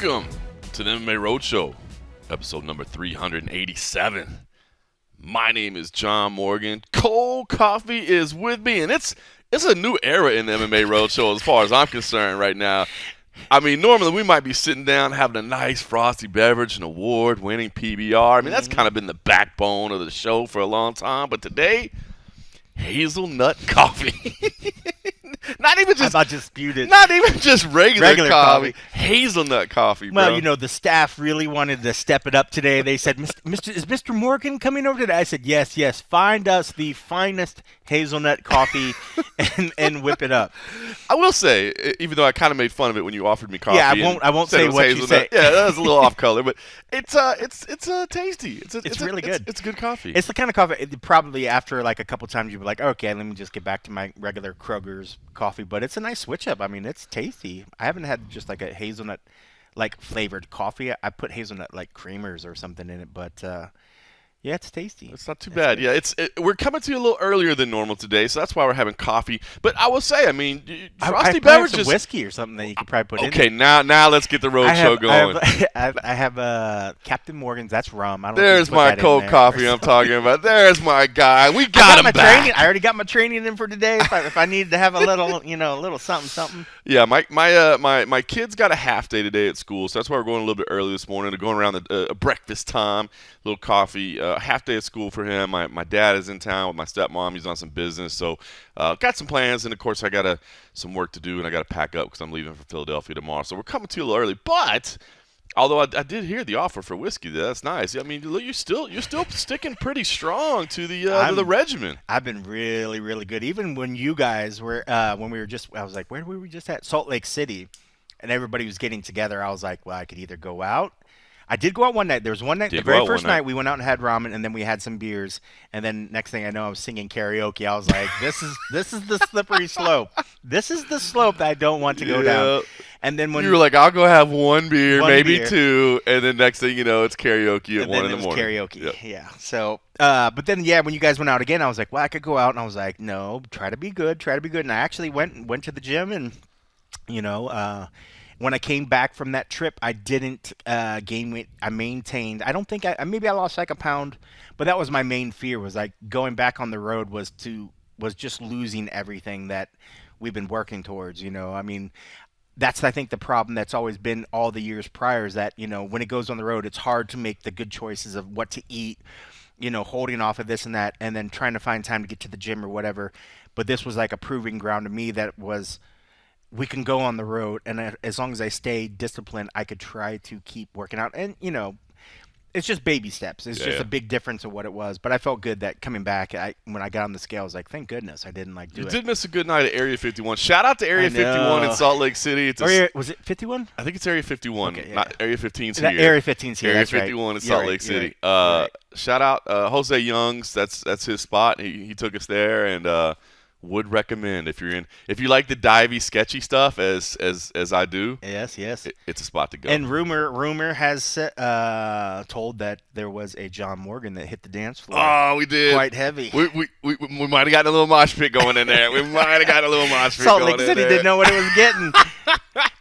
Welcome to the MMA Roadshow, episode number 387. My name is John Morgan. Cold coffee is with me, and it's a new era in the MMA Roadshow as far as I'm concerned right now. I mean, normally we might be sitting down having a nice frosty beverage, an award-winning PBR. I mean, that's kind of been the backbone of the show for a long time, but today, hazelnut coffee. Not even just regular coffee. Hazelnut coffee, bro. Well, you know, the staff really wanted to step it up today. They said, is Mr. Morgan coming over today? I said, yes. Find us the finest hazelnut coffee and whip it up. I will say, even though I kind of made fun of it when you offered me coffee. Yeah, I won't say what you say. Yeah, that was a little off color, but it's tasty. It's really good. It's good coffee. It's the kind of coffee, probably after like a couple times you'd be like, okay, let me just get back to my regular Kroger's coffee, but it's a nice switch up. I mean, it's tasty. I haven't had just like a hazelnut like flavored coffee. I put hazelnut like creamers or something in it, but yeah, it's tasty. It's not too bad. Yeah, we're coming to you a little earlier than normal today, so that's why we're having coffee. But I will say, I mean, frosty beverages, some whiskey or something that you could probably put in. Okay, now let's get the road show going. I have Captain Morgan's. That's rum. I don't There's know if you my cold coffee I'm talking about. There's my guy. We got him back. I already got my training in for today. If I needed to have a little, a little something. Yeah, my kids got a half day today at school, so that's why we're going a little bit early this morning. They're going around the breakfast time, a little coffee. Half day at school for him. My dad is in town with my stepmom. He's on some business, so got some plans, and of course I got some work to do, and I got to pack up because I'm leaving for Philadelphia tomorrow. So we're coming to you a little early, but although I did hear the offer for whiskey, that's nice. I mean, you're still sticking pretty strong to the regimen. I've been really, really good. Even when you guys were I was like, where were we just at? Salt Lake City, and everybody was getting together. I was like, well, I could either go out. I did go out one night. There was one night, the very first night, we went out and had ramen, and then we had some beers. And then next thing I know, I was singing karaoke. I was like, this is the slippery slope. This is the slope that I don't want to go down. And then when you were like, I'll go have one beer, maybe two, and then next thing you know, it's karaoke at 1 in the morning. Karaoke, yeah. So, but then when you guys went out again, I was like, well, I could go out, and I was like, no, try to be good. And I actually went to the gym, and when I came back from that trip, I didn't gain weight. I maintained. I don't think maybe I lost like a pound, but that was my main fear. Was like going back on the road was just losing everything that we've been working towards. I mean, that's I think the problem that's always been all the years prior is that when it goes on the road, it's hard to make the good choices of what to eat. Holding off of this and that, and then trying to find time to get to the gym or whatever. But this was like a proving ground to me that was. We can go on the road, and as long as I stay disciplined, I could try to keep working out. And, it's just baby steps. It's just a big difference of what it was. But I felt good that coming back, when I got on the scale, I was like, thank goodness I didn't do it. You did miss a good night at Area 51. Shout out to Area 51 in Salt Lake City. Was it 51? I think it's Area 51. Okay, yeah. Not Area 15's here. Area 15's here. Area that's 51 right. in Salt Lake City. Right. Shout out Jose Youngs. That's his spot. He took us there, and would recommend if you like the divey, sketchy stuff as I do. Yes. It's a spot to go. And rumor has told that there was a John Morgan that hit the dance floor. Oh, we did. Quite heavy. We might have gotten a little mosh pit going in there. Salt Lake City didn't know what it was getting.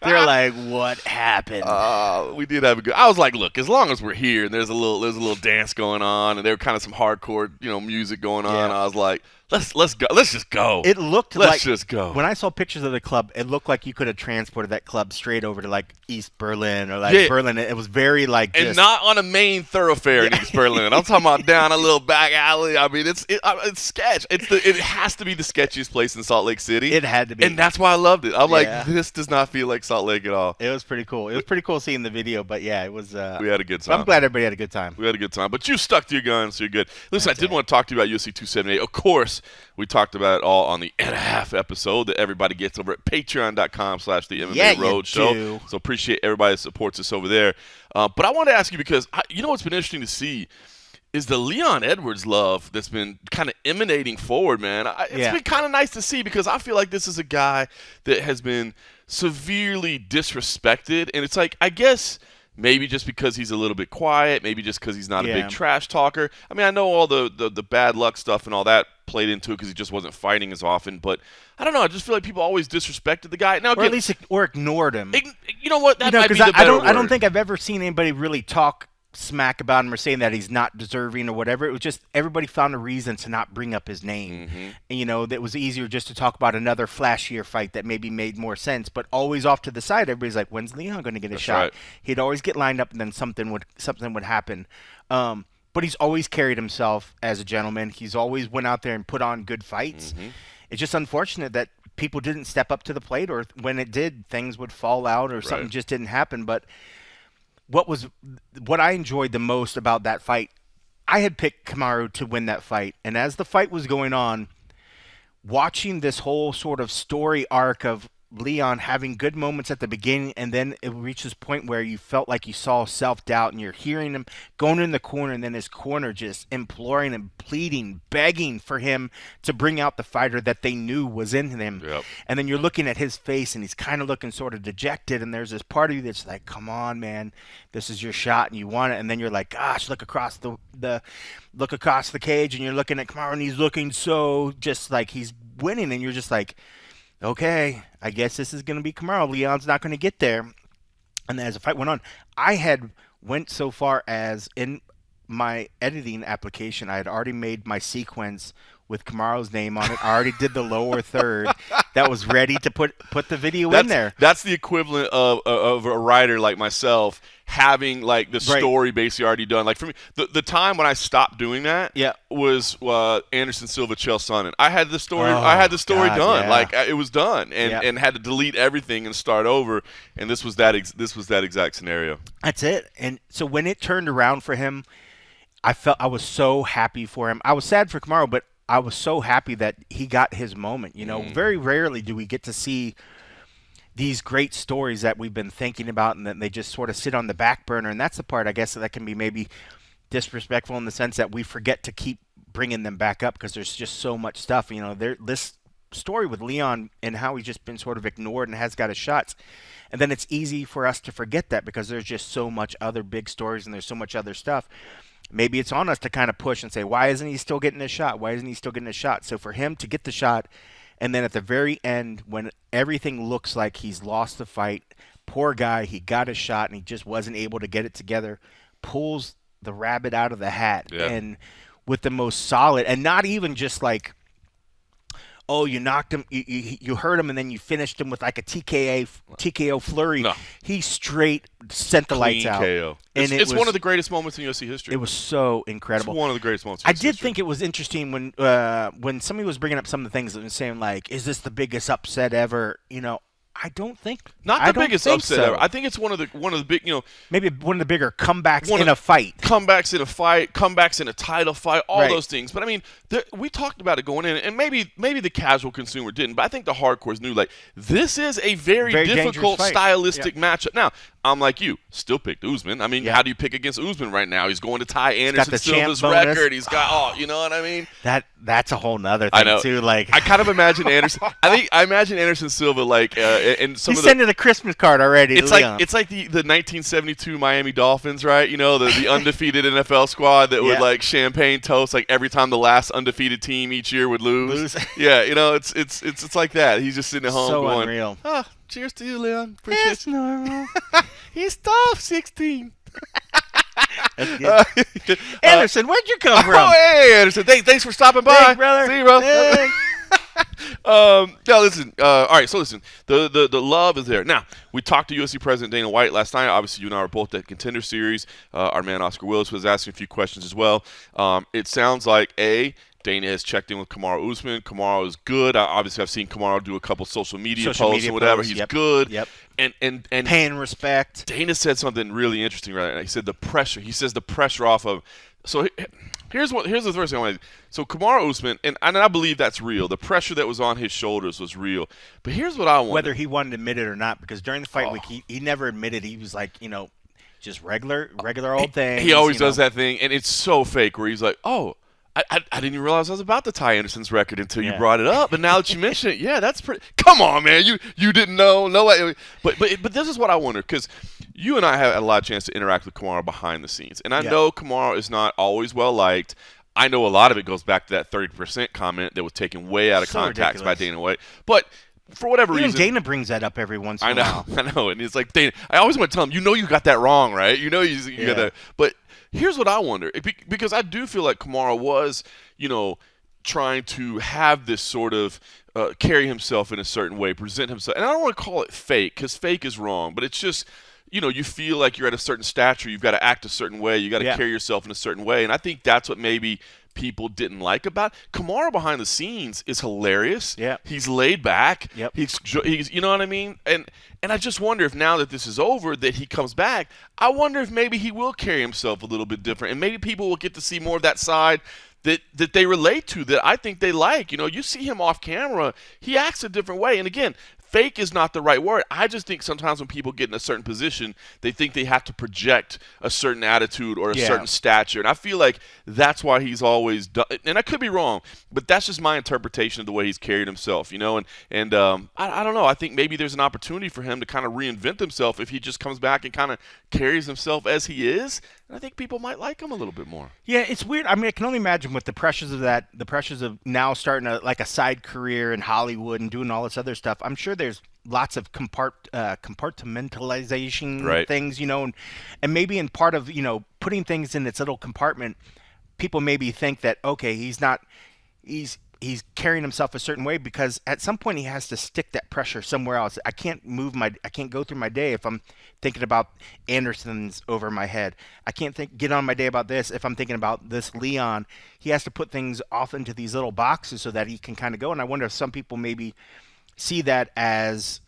They're like, what happened? We did have a good. I was like, look, as long as we're here and there's a little dance going on, and there were kind of some hardcore music going on. Yeah. I was like, let's go. Let's just go. It looked Let's just go. When I saw pictures of the club, it looked like you could have transported that club straight over to like East Berlin or like Berlin. It was very like and not on a main thoroughfare in East Berlin. I'm talking about down a little back alley. I mean, it's sketch. It has to be the sketchiest place in Salt Lake City. It had to be, and that's why I loved it. I'm like, this does not feel like Salt Lake at all. It was pretty cool. It was pretty cool seeing the video, but yeah, it was. We had a good time. I'm glad everybody had a good time. We had a good time, but you stuck to your guns, so you're good. Listen, I did want to talk to you about UFC 278. Of course, we talked about it all on the and a half episode that everybody gets over at patreon.com/the MMA Roadshow. So appreciate everybody that supports us over there. But I wanted to ask you because what's been interesting to see is the Leon Edwards love that's been kind of emanating forward, man. It's been kind of nice to see because I feel like this is a guy that has been severely disrespected, and it's like, I guess maybe just because he's a little bit quiet, maybe just because he's not a big trash talker. I mean, I know all the bad luck stuff and all that played into it because he just wasn't fighting as often. But I don't know. I just feel like people always disrespected the guy. Now, or at least ignored him. You know what? That might be the better I don't word. think I've ever seen anybody really talk smack about him or saying that he's not deserving or whatever. It was just everybody found a reason to not bring up his name. And, that was easier just to talk about another flashier fight that maybe made more sense. But always off to the side, everybody's like, when's Leon going to get a shot? Right. He'd always get lined up and then something would happen. But he's always carried himself as a gentleman. He's always went out there and put on good fights. It's just unfortunate that people didn't step up to the plate, or when it did, things would fall out or something just didn't happen. But what I enjoyed the most about that fight, I had picked Kamaru to win that fight. And as the fight was going on, watching this whole sort of story arc of Leon having good moments at the beginning, and then it reached this point where you felt like you saw self-doubt, and you're hearing him going in the corner, and then his corner just imploring and pleading, begging for him to bring out the fighter that they knew was in him. And then you're looking at his face, and he's kind of looking sort of dejected, and there's this part of you that's like, come on, man, this is your shot, and you want it. And then you're like, gosh, look across the cage, and you're looking at Kamaru, and he's looking so just like he's winning, and you're just like, okay, I guess this is going to be Kamaru. Leon's not going to get there. And then as the fight went on, I had went so far as in my editing application, I had already made my sequence with Kamaru's name on it. I already did the lower third that was ready to put the video in there. That's the equivalent of a writer like myself having like the story basically already done. Like for me, the time when I stopped doing that was Anderson Silva, Chael Sonnen. I had the story. Done. Like it was done, and had to delete everything and start over. And this was that exact scenario. That's it. And so when it turned around for him, I was so happy for him. I was sad for Kamaru, but I was so happy that he got his moment. Very rarely do we get to see these great stories that we've been thinking about, and then they just sort of sit on the back burner. And that's the part, I guess, that can be maybe disrespectful in the sense that we forget to keep bringing them back up because there's just so much stuff. This story with Leon and how he's just been sort of ignored and has got his shots. And then it's easy for us to forget that because there's just so much other big stories and there's so much other stuff. Maybe it's on us to kind of push and say, why isn't he still getting a shot? Why isn't he still getting a shot? So for him to get the shot, and then at the very end, when everything looks like he's lost the fight, poor guy, he got a shot and he just wasn't able to get it together, pulls the rabbit out of the hat, and with the most solid, and not even just like, oh, you knocked him, you hurt him, and then you finished him with like a TKO flurry. No. He straight sent the lights out. KO. It's one of the greatest moments in UFC history. It was so incredible. It's one of the greatest moments in UFC history. I did think it was interesting when somebody was bringing up some of the things and saying, like, is this the biggest upset ever? I don't think not the biggest upset ever. I think it's one of the big, maybe one of the bigger comebacks in a fight. Comebacks in a fight, comebacks in a title fight, all those things. But I mean, we talked about it going in, and maybe the casual consumer didn't, but I think the hardcores knew, like, this is a very difficult stylistic matchup. Now, I'm like you, still picked Usman. I mean, how do you pick against Usman right now? He's going to tie Anderson Silva's record. He's got, you know what I mean? That's a whole nother thing too. Like, I kind of imagine Anderson. I imagine Anderson Silva like, and some he's of the, sending a Christmas card already. It's like the 1972 Miami Dolphins, right? The undefeated NFL squad that would like champagne toast like every time the last undefeated team each year would lose. Yeah, it's like that. He's just sitting at home so going, unreal. Oh, cheers to you, Leon. Appreciate you. Normal. He's tough, 16. Anderson, where'd you come from? Oh, hey, Anderson. Thanks for stopping by. Thanks, brother. See you, bro. Hey. Now listen. All right, so listen. The love is there. Now we talked to UFC President Dana White last night. Obviously, you and I were both at Contender Series. Our man Oscar Willis was asking a few questions as well. It sounds like Dana has checked in with Kamaru Usman. Kamaru is good. Obviously, I've seen Kamaru do a couple social media posts and whatever. He's good. Yep. And paying respect. Dana said something really interesting right now. He said the pressure. He says the pressure off of. So here's the first thing I want to. So Kamaru Usman, and I believe that's real. The pressure that was on his shoulders was real. But here's what I want. Whether he wanted to admit it or not, because during the fight week, he never admitted. He was like, just regular old thing. He always does that thing, and it's so fake. Where he's like, oh. I didn't even realize I was about to tie Anderson's record until you brought it up, and now that you mention it, that's pretty. Come on, man, you didn't know, no way. But this is what I wonder, because you and I have had a lot of chance to interact with Kamaru behind the scenes, and I know Kamaru is not always well liked. I know a lot of it goes back to that 30% comment that was taken way out of context by Dana White. But for whatever reason, Dana brings that up every once in a while. I know, and it's like Dana. I always want to tell him, you got that wrong, right? You got that. But here's what I wonder, because I do feel like Kamaru was, trying to have this sort of carry himself in a certain way, present himself, and I don't want to call it fake, because fake is wrong, but it's just, you feel like you're at a certain stature, you've got to act a certain way, you got to carry yourself in a certain way, and I think that's what maybe people didn't like about Kamaru behind the scenes is hilarious. Yeah, he's laid back. Yep. He's you know what I mean? And I just wonder if now that this is over, that he comes back, I wonder if maybe he will carry himself a little bit different, and maybe people will get to see more of that side that they relate to, that I think they like. You see him off camera, he acts a different way. And again, fake is not the right word. I just think sometimes when people get in a certain position, they think they have to project a certain attitude or a certain stature. And I feel like that's why he's always done. And I could be wrong, but that's just my interpretation of the way he's carried himself, And I don't know. I think maybe there's an opportunity for him to kind of reinvent himself if he just comes back and kind of carries himself as he is. And I think people might like him a little bit more. Yeah, it's weird. I mean, I can only imagine with the pressures of now starting a side career in Hollywood and doing all this other stuff. I'm sure there's lots of compartmentalization things, and maybe in part of, putting things in its little compartment, people maybe think that, okay, he's carrying himself a certain way because at some point he has to stick that pressure somewhere else. I can't go through my day if I'm thinking about Anderson's over my head. I can't get on my day about this if I'm thinking about this Leon. He has to put things off into these little boxes so that he can kind of go. And I wonder if some people maybe see that as,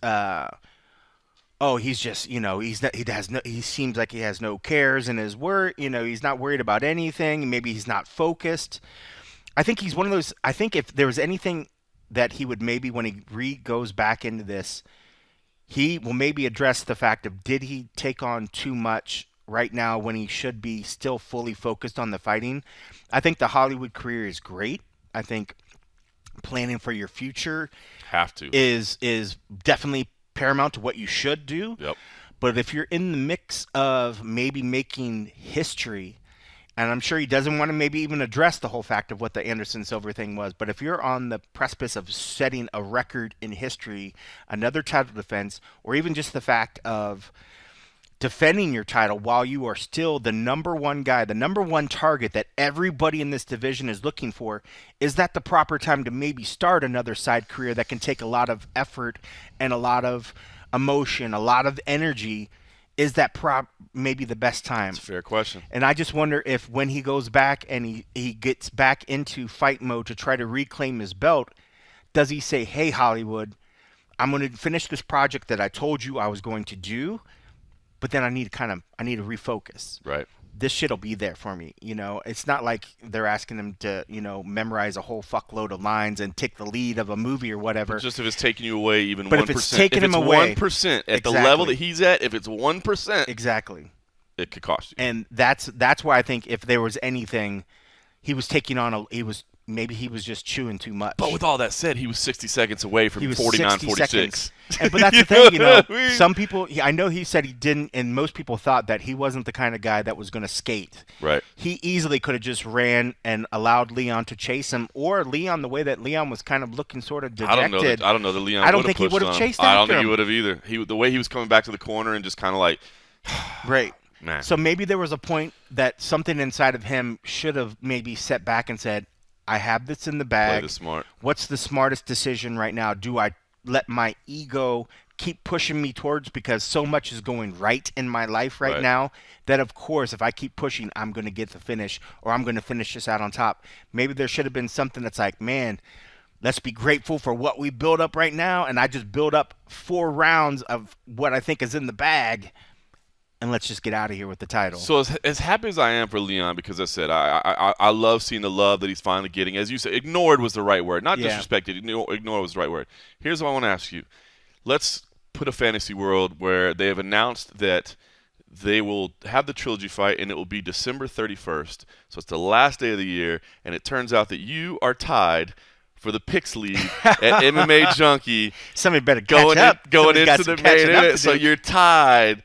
he's just, he seems like he has no cares in his work. He's not worried about anything. Maybe he's not focused. I think he's one of those. I think if there was anything that he would maybe, when he goes back into this, he will maybe address the fact of, did he take on too much right now when he should be still fully focused on the fighting? I think the Hollywood career is great. I think planning for your future is definitely paramount to what you should do. Yep. But if you're in the mix of maybe making history, and I'm sure he doesn't want to maybe even address the whole fact of what the Anderson Silva thing was. But if you're on the precipice of setting a record in history, another title defense, or even just the fact of defending your title while you are still the number one guy, the number one target that everybody in this division is looking for, is that the proper time to maybe start another side career that can take a lot of effort and a lot of emotion, a lot of energy? Is that maybe the best time? That's a fair question. And I just wonder if when he goes back and he gets back into fight mode to try to reclaim his belt, does he say, hey, Hollywood, I'm going to finish this project that I told you I was going to do, but then I need to refocus. Right. This shit'll be there for me. It's not like they're asking him to, memorize a whole fuckload of lines and take the lead of a movie or whatever. But just if it's taking you away even 1%. But if it's taking him away 1% at the level that he's at, if it's 1%. Exactly. It could cost you. And that's why I think if there was anything, he was taking on maybe he was just chewing too much. But with all that said, he was 60 seconds away from 49-46. But that's the thing, some people, I know he said he didn't, and most people thought that he wasn't the kind of guy that was going to skate. Right. He easily could have just ran and allowed Leon to chase him, or Leon, the way that Leon was kind of looking sort of dejected. I don't know that Leon. I don't think he would have chased after him. I don't think he would have either. The way he was coming back to the corner and just kind of like, right. Man. So maybe there was a point that something inside of him should have maybe set back and said, I have this in the bag. Play this smart. What's the smartest decision right now? Do I let my ego keep pushing me towards, because so much is going right in my life right now that, of course, if I keep pushing, I'm going to get the finish, or I'm going to finish this out on top. Maybe there should have been something that's like, man, let's be grateful for what we build up right now, and I just build up 4 rounds of what I think is in the bag, and let's just get out of here with the title. So as happy as I am for Leon, because I said I love seeing the love that he's finally getting. As you said, ignored was the right word. Not disrespected. Ignore was the right word. Here's what I want to ask you. Let's put a fantasy world where they have announced that they will have the trilogy fight, and it will be December 31st. So it's the last day of the year, and it turns out that you are tied for the picks lead at MMA Junkie. Somebody better catch up. Going into the main event. So you're tied.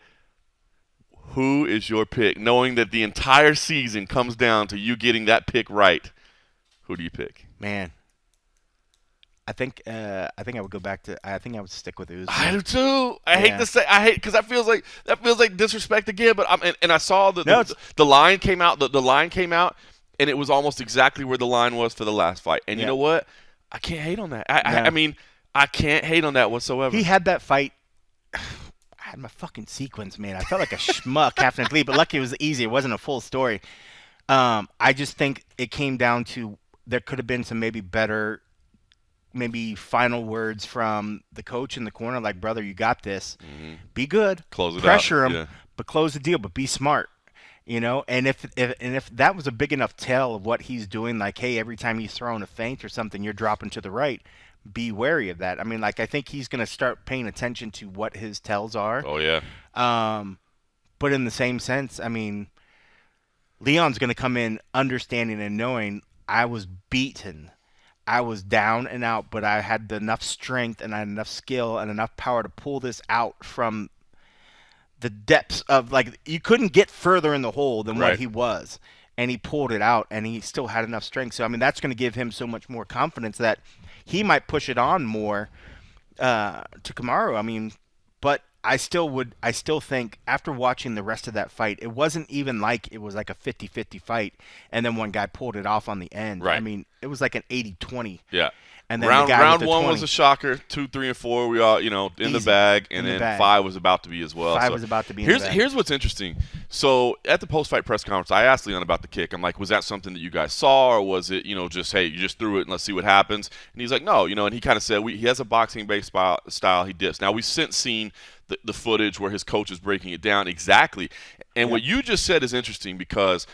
Who is your pick? Knowing that the entire season comes down to you getting that pick right, who do you pick? Man, I think I would go back to. I think I would stick with Usman. I do too. I hate to say. I hate because that feels like disrespect again. But I saw the line came out. The line came out, and it was almost exactly where the line was for the last fight. And you know what? I can't hate on that. I mean, I can't hate on that whatsoever. He had that fight. I had my fucking sequence, man. I felt like a schmuck having to leave, but lucky it was easy. It wasn't a full story. I just think it came down to there could have been some maybe final words from the coach in the corner, like, brother, you got this. Mm-hmm. Be good. Close it Pressure out. him, but close the deal, but be smart. And if that was a big enough tell of what he's doing, like, hey, every time he's throwing a feint or something, you're dropping to the right, be wary of that. I mean, like, I think he's going to start paying attention to what his tells are. Oh, yeah. But in the same sense, I mean, Leon's going to come in understanding and knowing I was beaten. I was down and out, but I had enough strength and I had enough skill and enough power to pull this out from the depths of, like, you couldn't get further in the hole than what he was. And he pulled it out, and he still had enough strength. So, I mean, that's going to give him so much more confidence that he might push it on more to Kamaru. I mean, but I still think after watching the rest of that fight, it wasn't even like it was like a 50-50 fight, and then one guy pulled it off on the end. Right. I mean, it was like an 80-20. Yeah. And then round one was a shocker. 2, 3, and 4, we all in the bag, and then 5 was about to be as well. 5 was about to be. In the bag. Here's what's interesting. So at the post-fight press conference, I asked Leon about the kick. I'm like, was that something that you guys saw, or was it just, hey, you just threw it and let's see what happens? And he's like, no, and he kind of said he has a boxing-based style. He dips. Now we've since seen the footage where his coach is breaking it down exactly, and what you just said is interesting because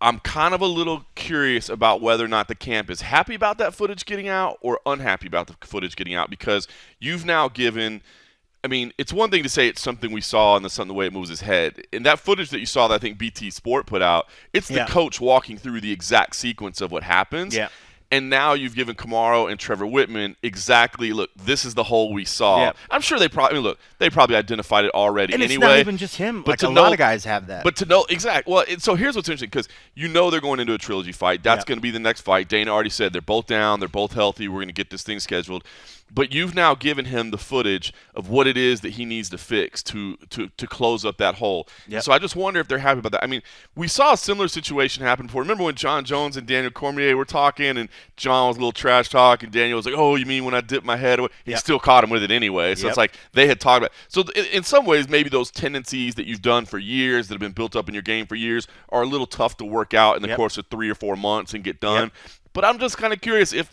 I'm kind of a little curious about whether or not the camp is happy about that footage getting out or unhappy about the footage getting out, because you've now given – I mean, it's one thing to say it's something we saw and the way it moves his head. And that footage that you saw that I think BT Sport put out, it's the coach walking through the exact sequence of what happens. Yeah. And now you've given Kamaru and Trevor Whitman exactly, look, this is the hole we saw. Yep. I'm sure they probably identified it already and anyway. And it's not even just him. But like a lot of guys have that. But to know, exactly. Well, so here's what's interesting, because they're going into a trilogy fight. That's going to be the next fight. Dana already said they're both down. They're both healthy. We're going to get this thing scheduled. But you've now given him the footage of what it is that he needs to fix to close up that hole. Yep. So I just wonder if they're happy about that. I mean, we saw a similar situation happen before. Remember when John Jones and Daniel Cormier were talking, and John was a little trash talk, and Daniel was like, oh, you mean when I dipped my head? He still caught him with it anyway. So it's like they had talked about it. So in some ways, maybe those tendencies that you've done for years, that have been built up in your game for years, are a little tough to work out in the course of 3 or 4 months and get done. But I'm just kind of curious if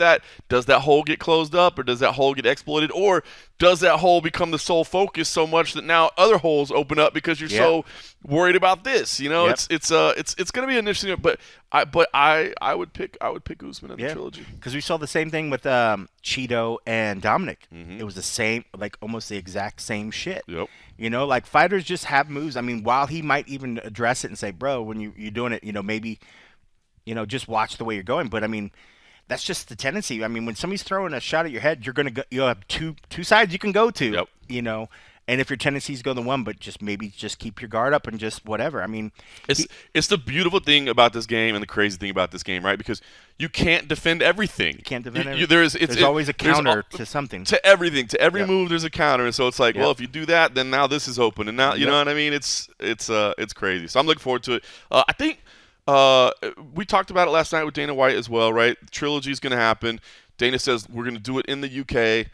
does that hole get closed up, or does that hole get exploited, or does that hole become the sole focus so much that now other holes open up because you're so worried about this? It's going to be an interesting. But I would pick Usman in the trilogy, because we saw the same thing with Cheeto and Dominic. Mm-hmm. It was the same, like almost the exact same shit. Yep. Like fighters just have moves. I mean, while he might even address it and say, bro, when you're doing it, maybe. Just watch the way you're going. But I mean, that's just the tendency. I mean, when somebody's throwing a shot at your head, you'll have two sides you can go to. Yep. And if your tendencies go the one, but just keep your guard up and just whatever. I mean, it's the beautiful thing about this game and the crazy thing about this game, right? Because you can't defend everything. You can't defend everything. There's always a counter to something. To everything, to every move, there's a counter, and so it's like, well, if you do that, then now this is open, and now you know what I mean. It's crazy. So I'm looking forward to it. I think. We talked about it last night with Dana White as well, right? The trilogy is going to happen. Dana says we're going to do it in the UK.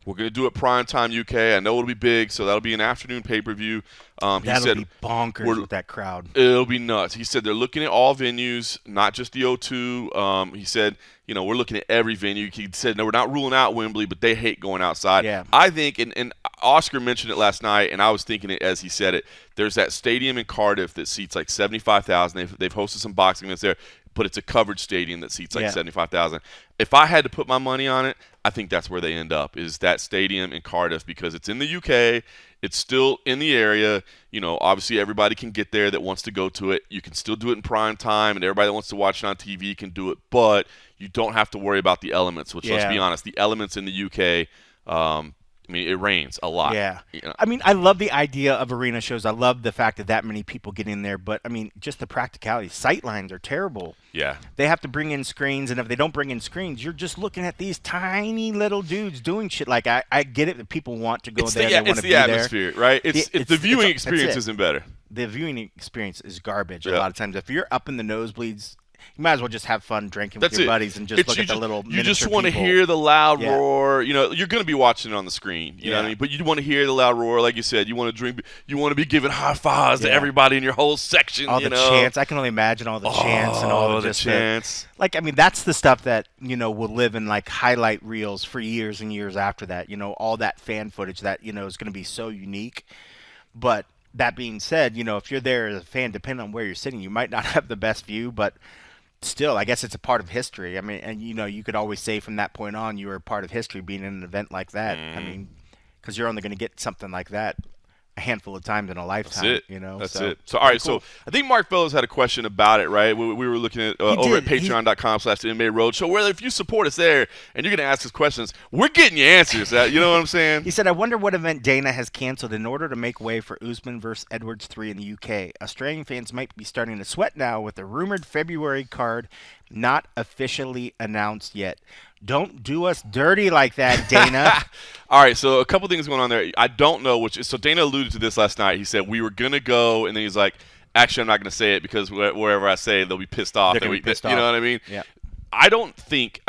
We're going to do it primetime UK. I know it'll be big, so that'll be an afternoon pay-per-view. That'll be bonkers with that crowd. It'll be nuts. He said they're looking at all venues, not just the O2. He said, we're looking at every venue. He said, no, we're not ruling out Wembley, but they hate going outside. Yeah. I think, and Oscar mentioned it last night, and I was thinking it as he said it, there's that stadium in Cardiff that seats like 75,000. They've hosted some boxing events there, but it's a covered stadium that seats like 75,000. If I had to put my money on it, I think that's where they end up, is that stadium in Cardiff, because it's in the UK. It's still in the area. Obviously everybody can get there that wants to go to it. You can still do it in prime time, and everybody that wants to watch it on TV can do it, but you don't have to worry about the elements, which, let's be honest, the elements in the UK I mean, it rains a lot. Yeah. You know? I mean, I love the idea of arena shows. I love the fact that many people get in there. But, I mean, just the practicality. Sight lines are terrible. Yeah. They have to bring in screens. And if they don't bring in screens, you're just looking at these tiny little dudes doing shit. Like, I get it that people want to go there. They want to be there. It's the atmosphere, right? It's the viewing experience isn't better. The viewing experience is garbage a Yeah. lot of times. If you're up in the nosebleeds, you might as well just have fun drinking with your buddies and just look at the little miniature You just want to people. hear the loud roar. You know, you're going to be watching it on the screen. You know what I mean? But you want to hear the loud roar, like you said. You want to drink. You want to be giving high fives to everybody in your whole section. All the chants. I can only imagine all the chants and all the chants. I mean, that's the stuff that, will live in, like, highlight reels for years and years after that. All that fan footage that, is going to be so unique. But that being said, if you're there as a fan, depending on where you're sitting, you might not have the best view, but still, I guess it's a part of history. I mean, and you could always say from that point on you were a part of history being in an event like that. I mean, because you're only going to get something like that a handful of times in a lifetime. That's it. So, all right. Cool. So, I think Mark Fellows had a question about it, right? We were looking at over at patreon.com/MMA Roadshow, where if you support us there and you're going to ask us questions, we're getting you answers. You know what I'm saying? He said, I wonder what event Dana has canceled in order to make way for Usman versus Edwards 3 in the UK. Australian fans might be starting to sweat now with the rumored February card not officially announced yet. Don't do us dirty like that, Dana. All right, so a couple things going on there. I don't know which. So Dana alluded to this last night. He said we were gonna go, and then he's like, "Actually, I'm not gonna say it because wherever I say it, they'll be pissed off." They're pissed off. You know what I mean? Yeah. I don't think.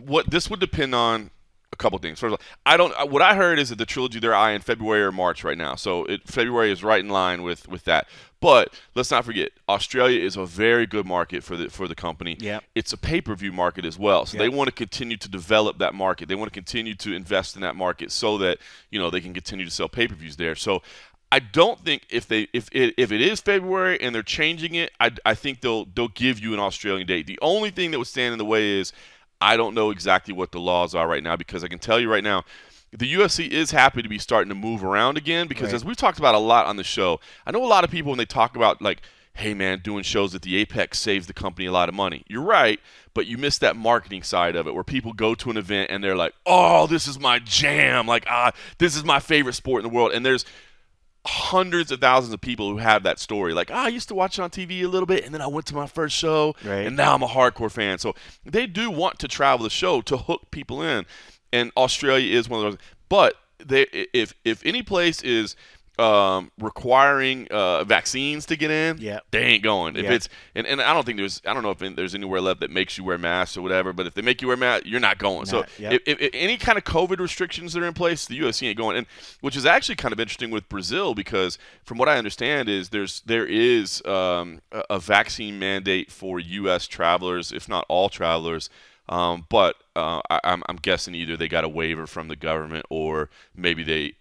What this would depend on a couple things. First of all, what I heard is that the trilogy they're eyeing February or March right now. So February is right in line with that. But let's not forget, Australia is a very good market for the company. Yeah. It's a pay-per-view market as well. So they want to continue to develop that market. They want to continue to invest in that market so that, they can continue to sell pay-per-views there. So I don't think if it is February and they're changing it, I think they'll give you an Australian date. The only thing that would stand in the way is I don't know exactly what the laws are right now, because I can tell you right now, the UFC is happy to be starting to move around again because as we've talked about a lot on the show, I know a lot of people when they talk about like, hey man, doing shows at the Apex saves the company a lot of money. You're right, but you miss that marketing side of it where people go to an event and they're like, oh, this is my jam. Like, this is my favorite sport in the world. And there's hundreds of thousands of people who have that story. Like, I used to watch it on TV a little bit, and then I went to my first show, and now I'm a hardcore fan. So they do want to travel the show to hook people in. And Australia is one of those. But if any place is requiring vaccines to get in, they ain't going. If it's and I don't know if there's anywhere left that makes you wear masks or whatever. But if they make you wear masks, you're not going. If any kind of COVID restrictions that are in place, the UFC ain't going. And which is actually kind of interesting with Brazil, because from what I understand is there is a vaccine mandate for U.S. travelers, if not all travelers. But I'm guessing either they got a waiver from the government, or maybe they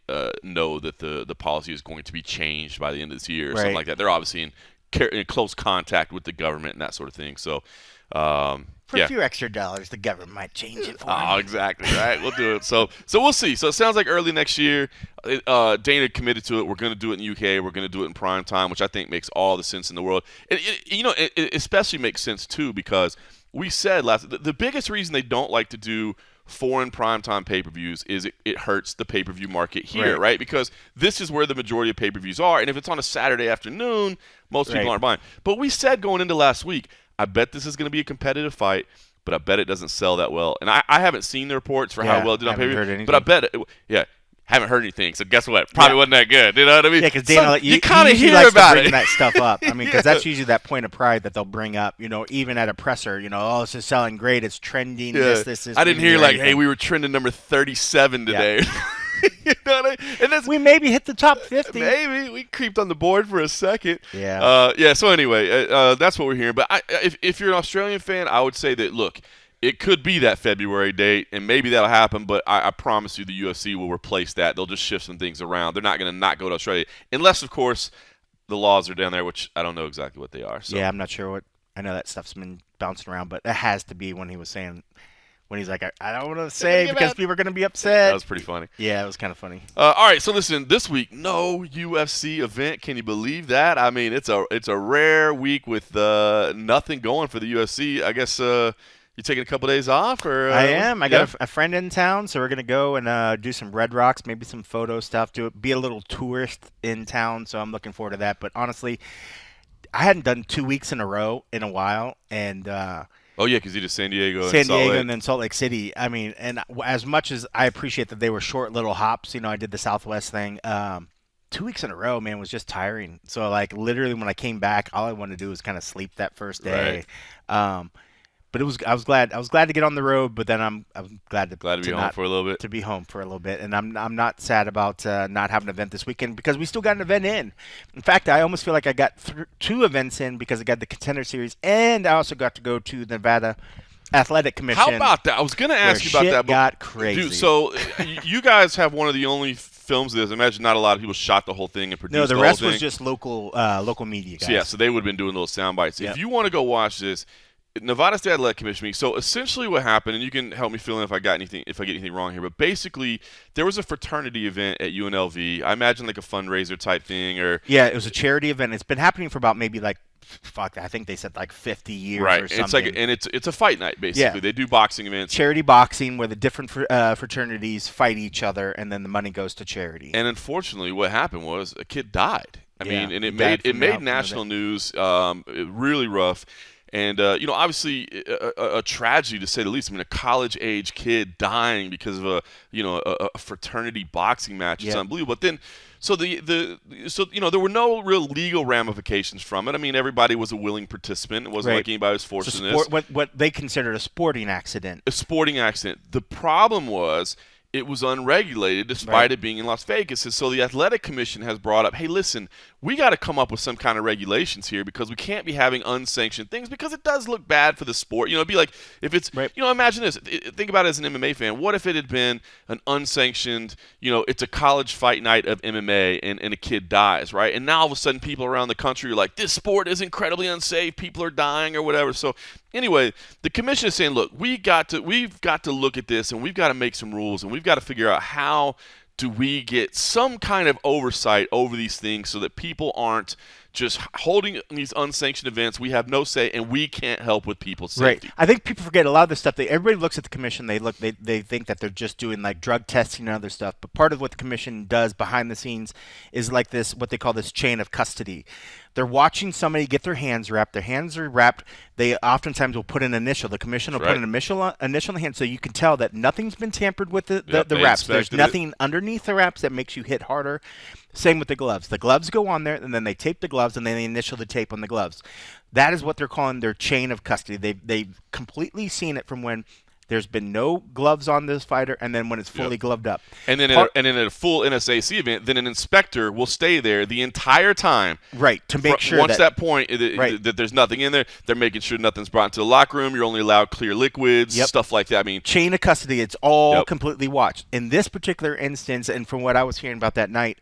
know that the policy is going to be changed by the end of this year or something like that. They're obviously in close contact with the government and that sort of thing. So for a few extra dollars, the government might change it for them. Oh, exactly, right. We'll do it. So we'll see. So it sounds like early next year. Dana committed to it. We're going to do it in the UK. We're going to do it in prime time, which I think makes all the sense in the world. And it especially makes sense too, because we said the biggest reason they don't like to do foreign primetime pay-per-views is it hurts the pay-per-view market here, right? Because this is where the majority of pay-per-views are, and if it's on a Saturday afternoon, most people aren't buying. But we said going into last week, I bet this is going to be a competitive fight, but I bet it doesn't sell that well. And I haven't seen the reports for how well it did on pay-per-view, but I bet it, haven't heard anything, so guess what? Probably wasn't that good. You know what I mean? Yeah, because Dana, you kind of hear about it. That stuff up. I mean, because that's usually that point of pride that they'll bring up. Even at a presser, oh, this is selling great. It's trending. This is. I didn't hear hey, we were trending number 37 today. You know what I mean? And we maybe hit the top 50. Maybe we creeped on the board for a second. Yeah. So anyway, that's what we're hearing. But if you're an Australian fan, I would say that look. It could be that February date, and maybe that'll happen, but I promise you the UFC will replace that. They'll just shift some things around. They're not going to not go to Australia, unless, of course, the laws are down there, which I don't know exactly what they are. So. Yeah, I'm not sure what – I know that stuff's been bouncing around, but it has to be when he's like, I don't want to say because people are going to be upset. That was pretty funny. Yeah, it was kind of funny. All right, so listen, this week, no UFC event. Can you believe that? I mean, it's a rare week with nothing going for the UFC. I guess You taking a couple days off, or I am. I got a friend in town, so we're gonna go and do some Red Rocks, maybe some photo stuff. Be a little tourist in town, so I'm looking forward to that. But honestly, I hadn't done 2 weeks in a row in a while, and oh yeah, because you did San Diego, and then Salt Lake City. I mean, and as much as I appreciate that they were short little hops, I did the Southwest thing. 2 weeks in a row, man, was just tiring. So like literally, when I came back, all I wanted to do was kind of sleep that first day. Right. But I was glad to get on the road. But then I'm glad to be home for a little bit. To be home for a little bit, and I'm not sad about not having an event this weekend because we still got an event in. In fact, I almost feel like I got 2 events in because I got the Contender Series, and I also got to go to the Nevada Athletic Commission. How about that? I was going to ask you about that. But got crazy. Dude, so you guys have one of the only films of this. I imagine not a lot of people shot the whole thing and produced the whole thing. No, the rest was just local media guys. So they would have been doing little sound bites. Yep. If you want to go watch this, Nevada State Athletic Commission meeting. So essentially, what happened, and you can help me fill in if I get anything wrong here. But basically, there was a fraternity event at UNLV. I imagine like a fundraiser type thing, or it was a charity event. It's been happening for about maybe like I think they said like 50 years or something. It's a fight night basically. Yeah. They do boxing events, charity boxing, where the different fraternities fight each other, and then the money goes to charity. And unfortunately, what happened was a kid died. I mean, and it made national news. Really rough. And, obviously a tragedy to say the least. I mean, a college-age kid dying because of a fraternity boxing match. It's unbelievable. But then, there were no real legal ramifications from it. I mean, everybody was a willing participant. It wasn't like anybody was forced in this. What they considered a sporting accident. A sporting accident. The problem was it was unregulated despite it being in Las Vegas. And so the Athletic Commission has brought up, hey, listen, we got to come up with some kind of regulations here because we can't be having unsanctioned things because it does look bad for the sport. It'd be like if it's, imagine this. Think about it as an MMA fan. What if it had been an unsanctioned, it's a college fight night of MMA and a kid dies, right? And now all of a sudden people around the country are like, this sport is incredibly unsafe. People are dying or whatever. So anyway, the commission is saying, look, we've got to look at this and we've got to make some rules and we've got to figure out how do we get some kind of oversight over these things so that people aren't just holding these unsanctioned events. We have no say, and we can't help with people's safety. Right. I think people forget a lot of the stuff. Everybody looks at the commission. They think that they're just doing like drug testing and other stuff. But part of what the commission does behind the scenes is like this, what they call this chain of custody. They're watching somebody get their hands wrapped. Their hands are wrapped. They oftentimes will put an initial. The commission will put an initial on the hand, so you can tell that nothing's been tampered with the wraps. There's nothing underneath the wraps that makes you hit harder. Same with the gloves. The gloves go on there, and then they tape the gloves, and then they initial the tape on the gloves. That is what they're calling their chain of custody. They've completely seen it from when there's been no gloves on this fighter, and then when it's fully gloved up. And then in a full NSAC event, then an inspector will stay there the entire time. Right, to make sure once that point that there's nothing in there, they're making sure nothing's brought into the locker room. You're only allowed clear liquids, stuff like that. I mean, chain of custody, it's all completely watched. In this particular instance, and from what I was hearing about that night,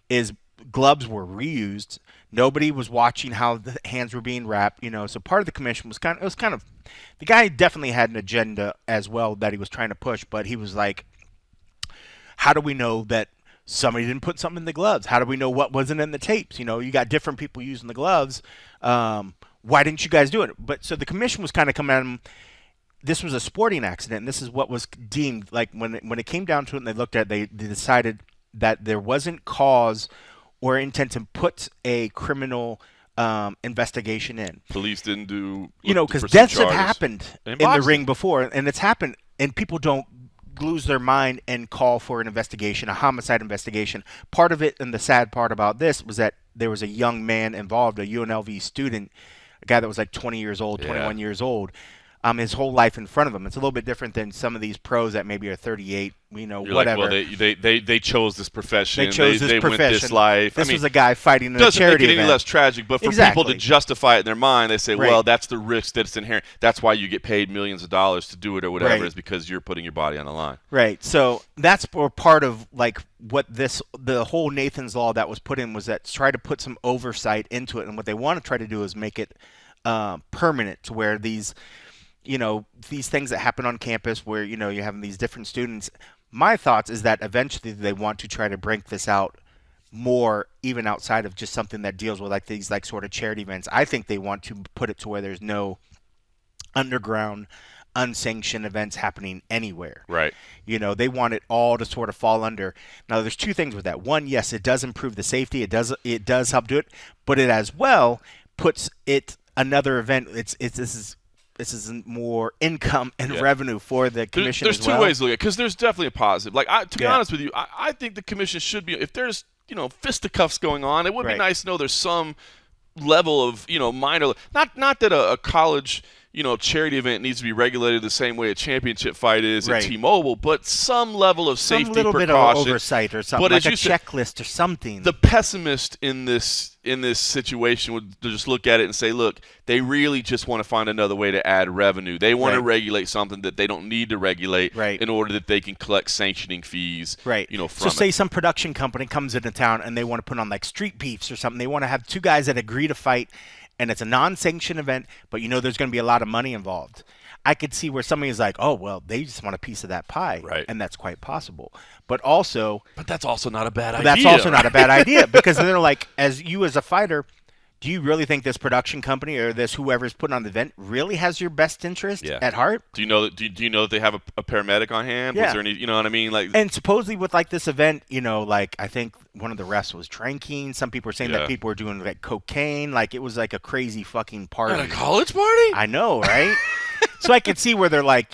is gloves were reused. Nobody was watching how the hands were being wrapped, So part of the commission was kind of the guy definitely had an agenda as well that he was trying to push, but he was like, how do we know that somebody didn't put something in the gloves? How do we know what wasn't in the tapes? You got different people using the gloves. Why didn't you guys do it? But so the commission was kind of coming at him. This was a sporting accident, and this is what was deemed like when it came down to it and they looked at it, they decided that there wasn't cause or intent to put a criminal investigation in. Police didn't do, because deaths have happened in the ring before, and it's happened, and people don't lose their mind and call for an investigation, a homicide investigation. Part of it, and the sad part about this, was that there was a young man involved, a UNLV student, a guy that was like 20 years old, 21 years old. His whole life in front of him. It's a little bit different than some of these pros that maybe are 38, You're whatever. Like, well, they chose this profession. They chose this profession. Went this life. This was a guy fighting in a charity event. Doesn't make it any less tragic, but for people to justify it in their mind, they say, well, that's the risk that's inherent. That's why you get paid millions of dollars to do it or whatever, is because you're putting your body on the line. Right. So that's part of like what the whole Nathan's Law that was put in was that try to put some oversight into it, and what they want to try to do is make it permanent to where these things that happen on campus where, you're having these different students. My thoughts is that eventually they want to try to break this out more, even outside of just something that deals with like these like sort of charity events. I think they want to put it to where there's no underground unsanctioned events happening anywhere. Right. They want it all to sort of fall under. Now, there's two things with that. One, yes, it does improve the safety. It does help do it, but it as well puts it another event. This is more income and revenue for the commission. There's as well. Two ways to look at it, because there's definitely a positive. To be honest with you, I think the commission should be, if there's fisticuffs going on, it would be nice to know there's some level of minor. Not that a college charity event needs to be regulated the same way a championship fight is at T-Mobile, but some level of safety precaution. Some little bit of oversight or something, like a checklist or something. The pessimist in this situation would just look at it and say, look, they really just want to find another way to add revenue. They want to regulate something that they don't need to regulate in order that they can collect sanctioning fees. Right. So say some production company comes into town and they want to put on like street beefs or something. They want to have two guys that agree to fight, and it's a non-sanctioned event, but there's going to be a lot of money involved. I could see where somebody is like, oh, well, they just want a piece of that pie. Right. And that's quite possible. But that's also not a bad idea. That's also not a bad idea, because they're like, as a fighter, do you really think this production company or this whoever's putting on the event really has your best interest at heart? Do you know that? Do you know that they have a paramedic on hand? Yeah. Was there any? You know what I mean? And supposedly with this event, I think one of the refs was drinking. Some people were saying that people were doing cocaine. It was like a crazy fucking party. At a college party? I know, right? So I could see where they're like,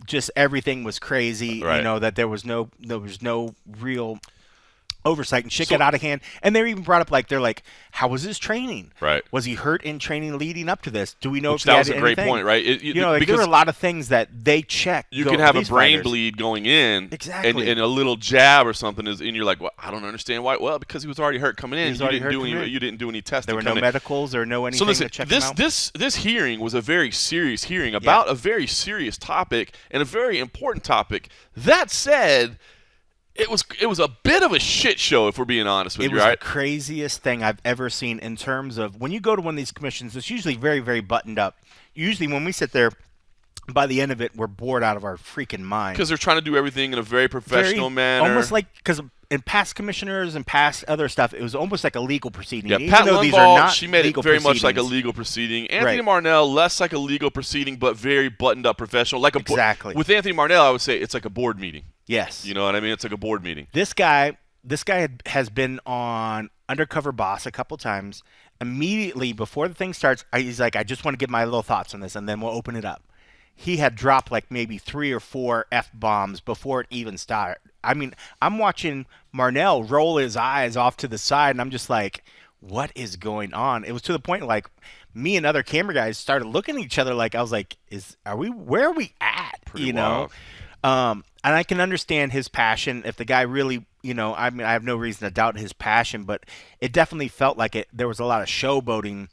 just everything was crazy. That there was no real oversight, and shit got out of hand. And they even brought up they're like, how was his training? Right. Was he hurt in training leading up to this? Do we know if he that had was a great anything? point, right? Because there were a lot of things that they check. You can have a brain bleed going in, exactly, and a little jab or something and you're like, well, I don't understand why. Well, because he was already hurt coming in. You didn't do any testing. There were no medicals or no anything. So listen, to check him out. This hearing was a very serious hearing about a very serious topic and a very important topic. That said, It was a bit of a shit show, if we're being honest with you, right? It was the craziest thing I've ever seen in terms of when you go to one of these commissions, it's usually very, very buttoned up. Usually when we sit there, by the end of it, we're bored out of our freaking mind. Because they're trying to do everything in a very professional manner. Almost because in past commissioners and past other stuff, it was almost like a legal proceeding. Yeah, Pat Lundvall, she made it very much like a legal proceeding. Anthony Marnell, less like a legal proceeding, but very buttoned up professional. Exactly. With Anthony Marnell, I would say it's like a board meeting. Yes. You know what I mean? It's like a board meeting. This guy has been on Undercover Boss a couple times. Immediately before the thing starts, he's like, I just want to give my little thoughts on this, and then we'll open it up. He had dropped maybe 3 or 4 F-bombs before it even started. I mean, I'm watching Marnell roll his eyes off to the side, and I'm just like, what is going on? It was to the point me and other camera guys started looking at each other I was like, where are we at? Pretty wild. And I can understand his passion. If the guy really, I have no reason to doubt his passion, but it definitely felt like there was a lot of showboating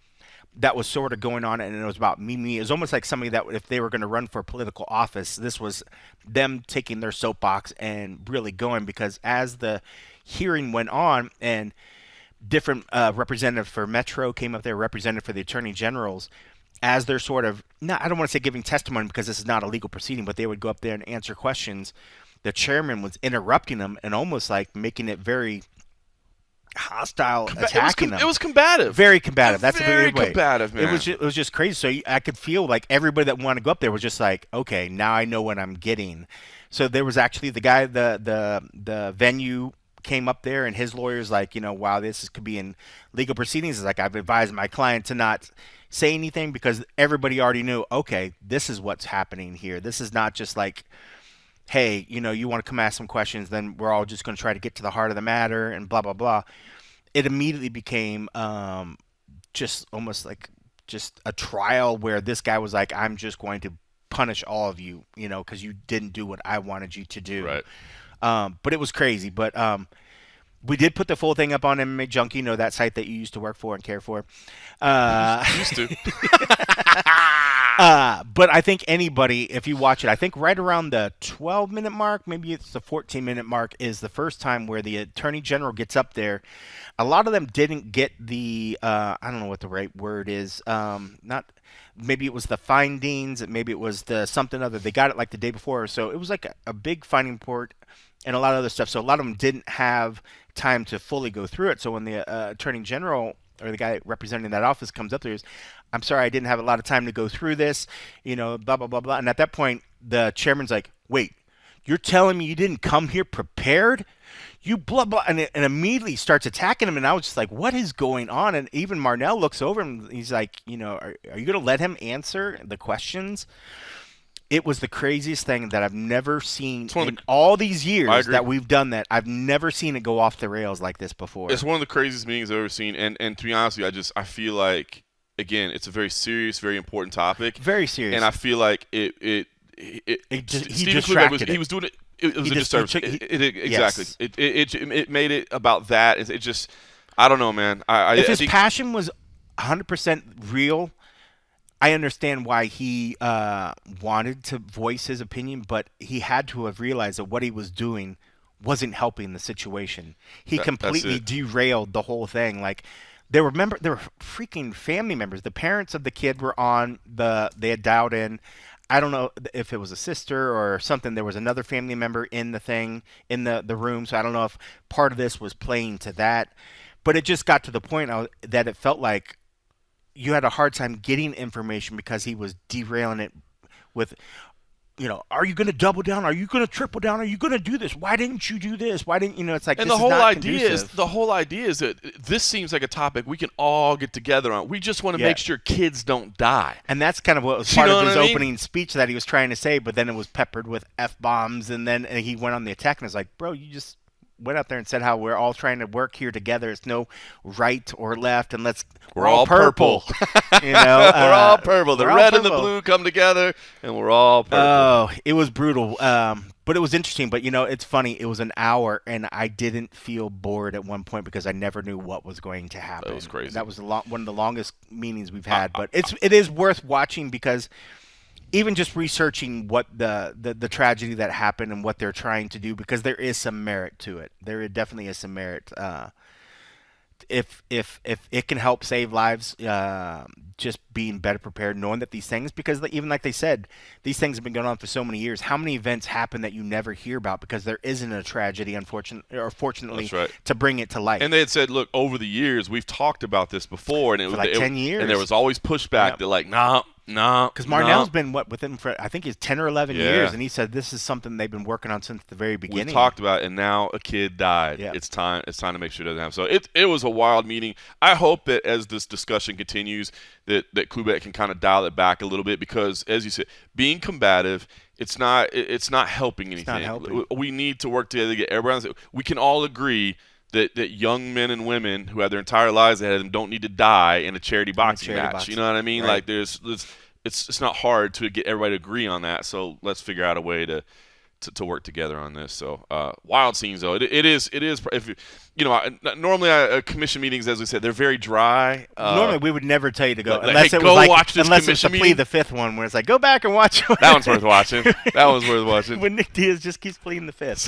that was sort of going on, and it was about me. It was almost like somebody that if they were going to run for political office, this was them taking their soapbox and really going, because as the hearing went on and different representative for Metro came up there, representative for the attorney generals, as they're sort of, I don't want to say giving testimony because this is not a legal proceeding, but they would go up there and answer questions. The chairman was interrupting them and almost making it very hostile, attacking them. It was combative. Very combative. That's a very way. Combative, man. It was just crazy. So I could feel everybody that wanted to go up there was just like, okay, now I know what I'm getting. So there was actually the guy, the venue came up there, and his lawyer's like, wow, this could be in legal proceedings. It's like, I've advised my client to not say anything because everybody already knew, okay, this is what's happening here. This is not just hey, you want to come ask some questions, then we're all just going to try to get to the heart of the matter and blah, blah, blah. It immediately became just almost just a trial where this guy was like, I'm just going to punish all of you, because you didn't do what I wanted you to do. Right. But it was crazy. But we did put the full thing up on MMA Junkie, that site that you used to work for and care for. Used to. But I think anybody, if you watch it, I think right around the 12-minute mark, maybe it's the 14-minute mark, is the first time where the Attorney General gets up there. A lot of them didn't get the, I don't know what the right word is, maybe it was the findings, maybe it was the something other. They got it the day before, so it was a big finding report and a lot of other stuff. So a lot of them didn't have time to fully go through it. So when the Attorney General or the guy representing that office comes up there. I'm sorry, I didn't have a lot of time to go through this, blah, blah, blah, blah. And at that point, the chairman's like, wait, you're telling me you didn't come here prepared? You blah, blah, and immediately starts attacking him. And I was just like, what is going on? And even Marnell looks over him. He's like, are you going to let him answer the questions? It was the craziest thing that I've never seen in all these years that we've done that. I've never seen it go off the rails like this before. It's one of the craziest meetings I've ever seen. And to be honest with you, I feel like, again, it's a very serious, very important topic. Very serious. And I feel like he distracted he was doing it. It was a disservice. Exactly. Yes. It made it about that. It just, I don't know, man. If his passion was 100% real, I understand why he wanted to voice his opinion, but he had to have realized that what he was doing wasn't helping the situation. He completely derailed the whole thing. Like, there were freaking family members. The parents of the kid were on they had dialed in. I don't know if it was a sister or something. There was another family member in the thing, in the room. So I don't know if part of this was playing to that. But it just got to the point that it felt like you had a hard time getting information because he was derailing it with, are you going to double down? Are you going to triple down? Are you going to do this? Why didn't you do this? Why didn't it's like? And this the whole idea is that this seems like a topic we can all get together on. We just want to make sure kids don't die. And that's kind of what was part of his opening speech that he was trying to say, but then it was peppered with F-bombs, and then he went on the attack, and it's like, bro, you just went out there and said how we're all trying to work here together. It's no right or left, and we're all purple. We're all purple. The red and the blue come together, and we're all purple. Oh, it was brutal. But it was interesting. But, it's funny. It was an hour, and I didn't feel bored at one point because I never knew what was going to happen. That was crazy. That was one of the longest meetings we've had. But it is worth watching because even just researching what the tragedy that happened and what they're trying to do, because there is some merit to it. There definitely is some merit. If it can help save lives, just being better prepared, knowing that these things, because even like they said, these things have been going on for so many years. How many events happen that you never hear about because there isn't a tragedy, fortunately, to bring it to light? And they had said, look, over the years, we've talked about this before, and it was like 10 years, and there was always pushback. They're like, no. Because Marnell's been with him for, I think it's 10 or 11 years, and he said this is something they've been working on since the very beginning. We talked about it, and now a kid died. Yep. It's time to make sure it doesn't happen. So it was a wild meeting. I hope that as this discussion continues, that Quebec can kind of dial it back a little bit, because, as you said, being combative, it's not helping anything. It's not helping. We need to work together to get everyone. We can all agree that young men and women who have their entire lives ahead of them don't need to die in a charity boxing match. You know what I mean? Right. Like it's not hard to get everybody to agree on that. So let's figure out a way to work together on this. So wild scenes though. It is. If normally commission meetings, as we said, they're very dry. Normally we would never tell you to go unless it was watch this commission meeting. The fifth one where it's like, go back and watch. That one's worth watching. That one's worth watching. When Nick Diaz just keeps pleading the fifth.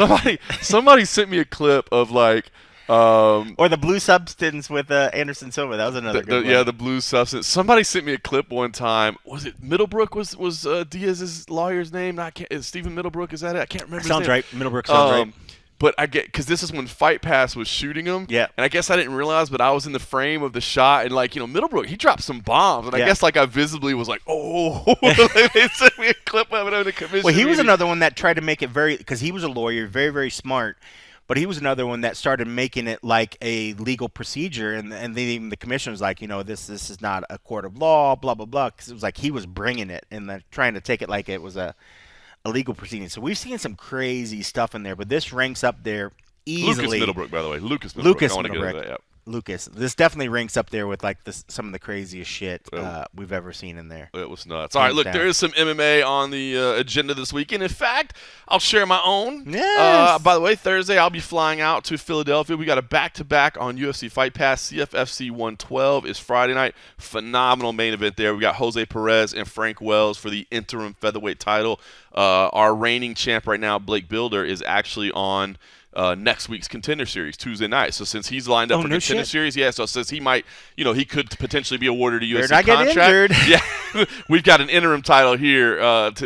Somebody sent me a clip of like. Or the blue substance with Anderson Silva. That was another good one. Yeah, the blue substance. Somebody sent me a clip one time. Was it Middlebrook? Was Diaz's lawyer's name? Stephen Middlebrook? Is that it? I can't remember. Sounds right. Middlebrook sounds right. But I get, because this is when Fight Pass was shooting him. Yeah. And I guess I didn't realize, but I was in the frame of the shot, and Middlebrook, he dropped some bombs, and I guess I visibly was like, oh. They sent me a clip of it on the commission. Well, he was another one that tried to make it because he was a lawyer, very, very smart. But he was another one that started making it like a legal procedure, and even the commission was like, this is not a court of law, blah, blah, blah, because it was like he was bringing it and trying to take it like it was a legal proceeding. So we've seen some crazy stuff in there, but this ranks up there easily. Lucas Middlebrook, by the way. Lucas Middlebrook. I want to get into that, yep. Lucas. This definitely ranks up there with some of the craziest shit we've ever seen in there. It was nuts. All right, look, there is some MMA on the agenda this weekend. In fact, I'll share my own. Yes. By the way, Thursday I'll be flying out to Philadelphia. We got a back-to-back on UFC Fight Pass. CFFC 112 is Friday night. Phenomenal main event there. We got Jose Perez and Frank Wells for the interim featherweight title. Our reigning champ right now, Blake Builder, is actually on next week's Contender Series, Tuesday night. So since he's lined up for Contender Series, so since he might, he could potentially be awarded a UFC contract. Yeah, we've got an interim title here,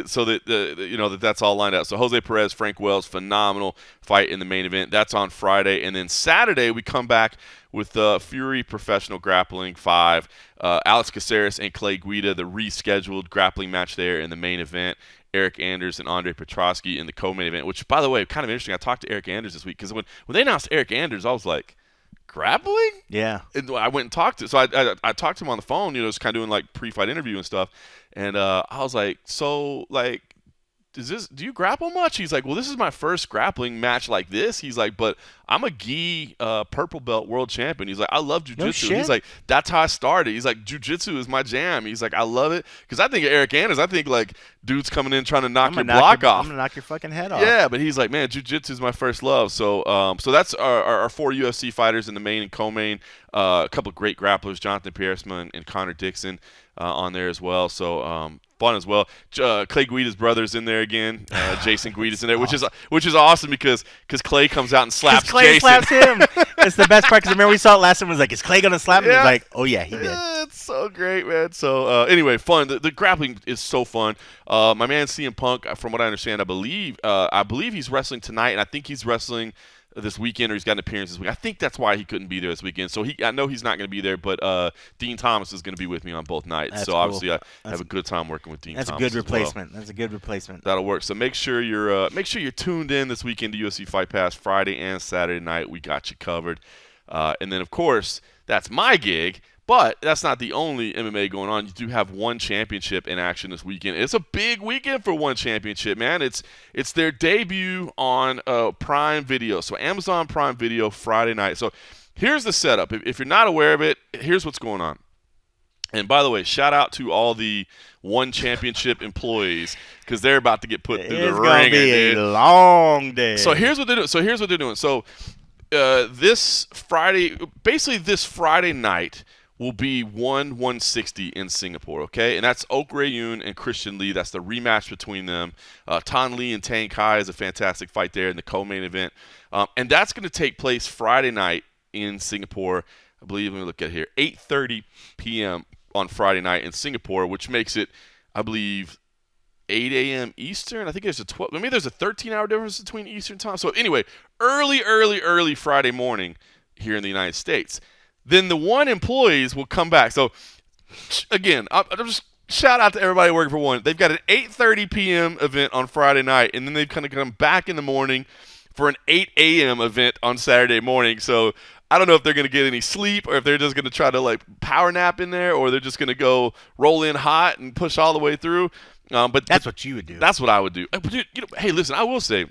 so that that's all lined up. So Jose Perez, Frank Wells, phenomenal fight in the main event. That's on Friday, and then Saturday we come back with Fury Professional Grappling 5. Alex Caceres and Clay Guida, the rescheduled grappling match there in the main event. Eric Anders and Andre Petrosky in the co-main event, which, by the way, kind of interesting. I talked to Eric Anders this week because when they announced Eric Anders, I was like, grappling? Yeah. And I went and talked to. So I talked to him on the phone. Just kind of doing like pre-fight interview and stuff. And I was like, so like, do you grapple much? He's like, well, this is my first grappling match like this. He's like, but I'm a gi purple belt world champion. He's like, I love jiu-jitsu. He's like, that's how I started. He's like, jiu-jitsu is my jam. He's like, I love it. Because I think of Eric Anders, I think like dudes coming in trying to knock your block off. I'm going to knock your fucking head off. Yeah, but he's like, man, jiu-jitsu is my first love. So so that's our 4 UFC fighters in the main and co-main. A couple of great grapplers, Jonathan Piersma and Connor Dixon on there as well. So fun as well. Clay Guida's brother's in there again. Jason Guida's in there, which is awesome because Clay comes out and slaps Clay Jason. slaps him. It's the best part because remember we saw it last time. Was like, is Clay gonna slap him? Yeah. He's like, oh yeah, he did. It's so great, man. So anyway, fun. The grappling is so fun. My man CM Punk, from what I understand, I believe he's wrestling tonight, and I think he's wrestling this weekend, or he's got an appearance this week. I think that's why he couldn't be there this weekend. So I know he's not going to be there, but Dean Thomas is going to be with me on both nights. That's so cool. Obviously I have a good time working with Dean Thomas. That's a good replacement. Well. That's a good replacement. That'll work. So make sure you're tuned in this weekend to UFC Fight Pass Friday and Saturday night. We got you covered. And then of course that's my gig. But that's not the only MMA going on. You do have One Championship in action this weekend. It's a big weekend for One Championship, man. It's their debut on Prime Video. So Amazon Prime Video Friday night. So here's the setup. If you're not aware of it, here's what's going on. And by the way, shout out to all the One Championship employees because they're about to get put through the ringer. It's going to be a long day. So here's what they're doing. So this Friday night will be 160 in Singapore, okay? And that's Oak Ray Yoon and Christian Lee. That's the rematch between them. Tan Lee and Tang Kai is a fantastic fight there in the co-main event. And that's going to take place Friday night in Singapore. I believe, let me look at it here, 8:30 p.m. on Friday night in Singapore, which makes it, I believe, 8 a.m. Eastern. I think there's a 13-hour difference between Eastern time. So anyway, early Friday morning here in the United States. Then the One employees will come back. So, again, I'll just shout out to everybody working for One. They've got an 8:30 p.m. event on Friday night, and then they've kind of come back in the morning for an 8 a.m. event on Saturday morning. So, I don't know if they're going to get any sleep or if they're just going to try to, like, power nap in there or they're just going to go roll in hot and push all the way through. But that's what you would do. That's what I would do. But, hey, listen, I will say,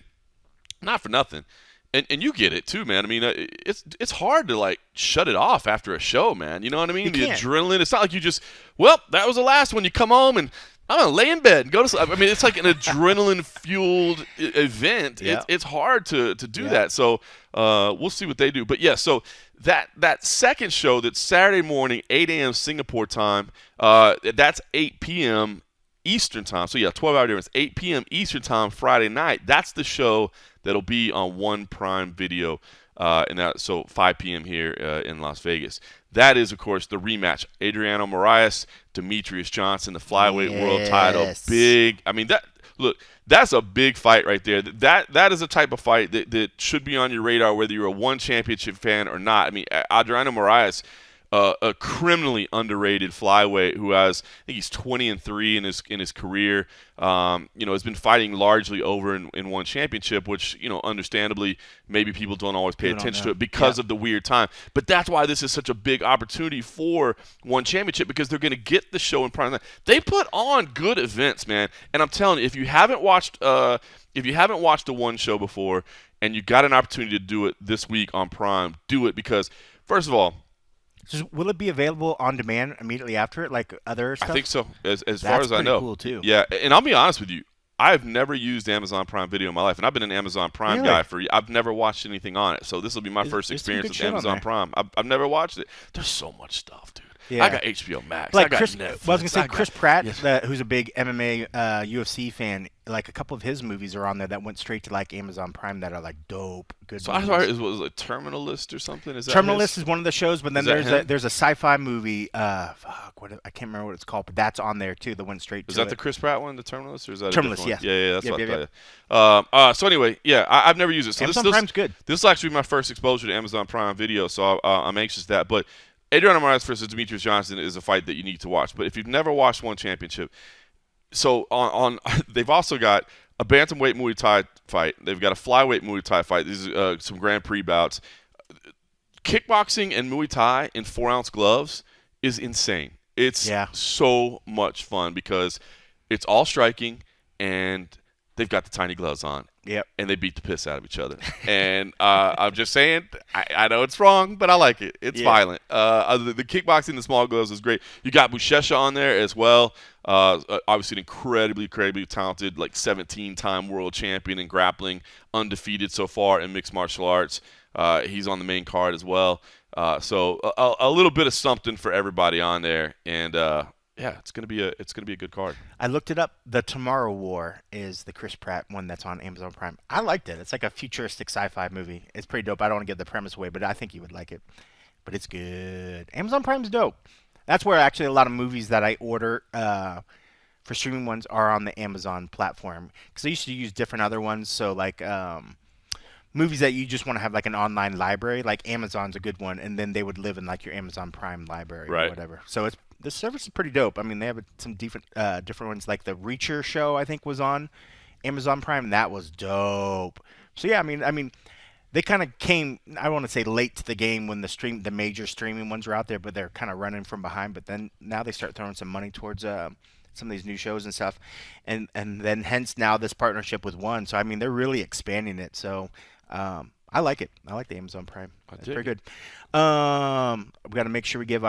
not for nothing. And you get it too, man. I mean, it's hard to like shut it off after a show, man. You know what I mean? The adrenaline. It's not like you just, well, that was the last one. You come home and I'm gonna lay in bed and go to sleep. I mean, it's like an adrenaline-fueled event. Yeah. It's hard to do that. So we'll see what they do. But yeah, so that second show that's Saturday morning, 8 a.m. Singapore time. That's 8 p.m. Eastern time. So yeah, 12-hour difference. 8 p.m. Eastern time Friday night. That's the show that'll be on One Prime Video, so 5 p.m. here in Las Vegas. That is, of course, the rematch. Adriano Moraes, Demetrius Johnson, the flyweight world title. Big. I mean, that's a big fight right there. That is a type of fight that should be on your radar, whether you're a One Championship fan or not. I mean, Adriano Moraes, a criminally underrated flyweight who has, I think he's 20-3 in his career. Has been fighting largely over in One Championship, which understandably maybe people don't always pay attention to it because of the weird time. But that's why this is such a big opportunity for One Championship, because they're going to get the show in prime time. They put on good events, man. And I'm telling you, if you haven't watched a One show before and you got an opportunity to do it this week on Prime, do it, because first of all, will it be available on demand immediately after it, like other stuff? I think so, as far as I know. That's cool, too. Yeah, and I'll be honest with you. I've never used Amazon Prime Video in my life, and I've been an Amazon Prime guy I've never watched anything on it. So this will be my first experience with Amazon Prime. I've never watched it. There's so much stuff, dude. Yeah. I got HBO Max. Like I got Chris, Netflix. well, I was gonna say Chris Pratt, yes. who's a big MMA UFC fan. Like a couple of his movies are on there that went straight to like Amazon Prime that are like dope, good. So movies. I thought it was a Terminalist or something. Is that Terminalist is one of the shows, but then there's a sci-fi movie. I can't remember what it's called, but that's on there too. That went straight. Is to that it. the Chris Pratt one, the Terminalist, or is that Terminalist? A Yeah. Yeah, that's what I thought. So anyway, yeah, I've never used it. So Amazon Prime's good. This will actually be my first exposure to Amazon Prime Video, so I'm anxious to that. But Adriano Moraes versus Demetrius Johnson is a fight that you need to watch. But if you've never watched one championship, so on they've also got a bantamweight Muay Thai fight. They've got a flyweight Muay Thai fight. These are some Grand Prix bouts. Kickboxing and Muay Thai in 4-ounce gloves is insane. It's so much fun because it's all striking and they've got the tiny gloves on. Yep. And they beat the piss out of each other. And I'm just saying, I know it's wrong, but I like it. It's violent. The kickboxing in the small gloves is great. You got Buchecha on there as well. Obviously an incredibly talented, like 17-time world champion in grappling, undefeated so far in mixed martial arts. He's on the main card as well. So a little bit of something for everybody on there. And it's gonna be a good card. I looked it up. The Tomorrow War is the Chris Pratt one that's on Amazon Prime. I liked it. It's like a futuristic sci-fi movie. It's pretty dope. I don't want to give the premise away, but I think you would like it. But it's good. Amazon Prime's dope. That's where actually a lot of movies that I order for streaming ones are on the Amazon platform. Because I used to use different other ones. So like movies that you just want to have like an online library, like Amazon's a good one, and then they would live in like your Amazon Prime library or whatever. So this service is pretty dope. I mean, they have some different ones, like the Reacher show I think was on Amazon Prime, and that was dope. So yeah, I mean, they kind of came, I don't want to say late to the game when the major streaming ones were out there, but they're kind of running from behind. But then now they start throwing some money towards some of these new shows and stuff, and then hence now this partnership with One. So I mean, they're really expanding it. So I like it. I like the Amazon Prime. It's very good. We got to make sure we give